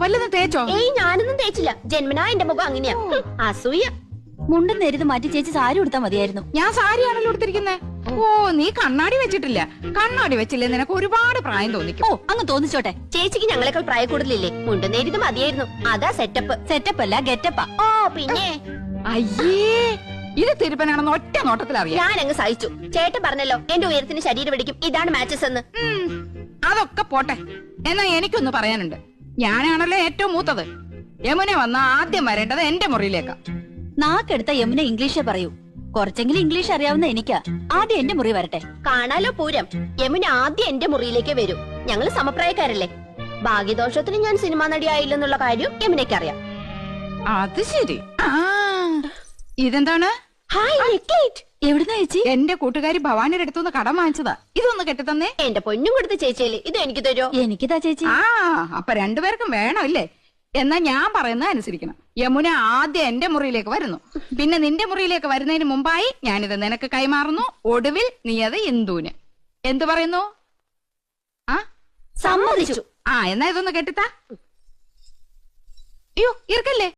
വല്ലതും തേച്ചോ? ഏയ് ഞാനൊന്നും തേച്ചില്ല. ജന്മനാ എന്റെ മുഖം അങ്ങനെയാ. അസൂയ. മുണ്ടും നേരിത് മാറ്റി ചേച്ചി സാരി ഉടുത്താ മതിയായിരുന്നു. ഞാൻ സാരിയാണല്ലോ എടുത്തിരിക്കുന്നത്. ഓ, നീ കണ്ണാടി വെച്ചിട്ടില്ല. കണ്ണാടി വെച്ചില്ലേ നിനക്ക് ഒരുപാട് പ്രായം തോന്നിക്കും. ഓ, അങ്ങ് തോന്നിച്ചോട്ടെ. ചേച്ചിക്ക് ഞങ്ങളെക്കാൾ പ്രായ കൂടുതലില്ലേ? മുണ്ടും നേരിത് മതിയായിരുന്നു. അതാ സെറ്റപ്പ്. സെറ്റപ്പ് അല്ല ഗെറ്റപ്പാ. ഓ പിന്നെ അയ്യേ, ഇത് തിരുപ്പനാണെന്ന് ഒറ്റ നോട്ടത്തിൽ അറിയാം. ഞാൻ അങ്ങ് സഹിച്ചു. ചേട്ടൻ പറഞ്ഞല്ലോ എന്റെ ഉയരത്തിന് ശരീരം പിടിക്കും, ഇതാണ് മാച്ചസ് എന്ന്. അതൊക്കെ പോട്ടെ. എന്നാ എനിക്കൊന്ന് പറയാനുണ്ട്. ഞാനാണല്ലോ ഏറ്റവും മൂത്തത്. യമുന വന്ന ആദ്യം വരേണ്ടത് എന്റെ മുറിയിലേക്കാ. നാക്കെടുത്ത യമുന ഇംഗ്ലീഷേ പറയൂ. കുറച്ചെങ്കിലും ഇംഗ്ലീഷ് അറിയാവുന്ന എനിക്കാ. ആദ്യം എന്റെ മുറി വരട്ടെ. കാണാലോ പൂരം. യമുന ആദ്യം എന്റെ മുറിയിലേക്ക് വരൂ. ഞങ്ങള് സമപ്രായക്കാരല്ലേ. ഭാഗ്യദോഷത്തിന് ഞാൻ സിനിമാ നടിയായില്ലെന്നുള്ള കാര്യം യമുനയ്ക്ക് അറിയാം. അത് ശരി. ഇതെന്താണ്? എവിടുന്ന ചേച്ചി? എന്റെ കൂട്ടുകാരി ഭവാനിയുടെ അടുത്തുനിന്ന് കടം വാങ്ങിച്ചതാ. ഇതൊന്ന് കെട്ടിത്തന്നേ. എന്റെ പൊന്നും കൊടുത്ത ചേച്ചിയല്ലേ, ഇത് എനിക്ക് തരുമോ? എനിക്കിതാ ചേച്ചി. അപ്പൊ രണ്ടുപേർക്കും വേണം അല്ലേ? എന്നാ ഞാൻ പറയുന്നത് അനുസരിക്കണം. യമുന ആദ്യം എന്റെ മുറിയിലേക്ക് വരുന്നു, പിന്നെ നിന്റെ മുറിയിലേക്ക് വരുന്നതിന് മുമ്പായി ഞാനിത് നിനക്ക് കൈമാറുന്നു. ഒടുവിൽ നീ അത് ഇന്ദുവിന്. എന്തു പറയുന്നു? സമ്മതിച്ചു. എന്നാ ഇതൊന്ന് കെട്ടിത്താ. അയ്യോ, ഇറക്കല്ലേ.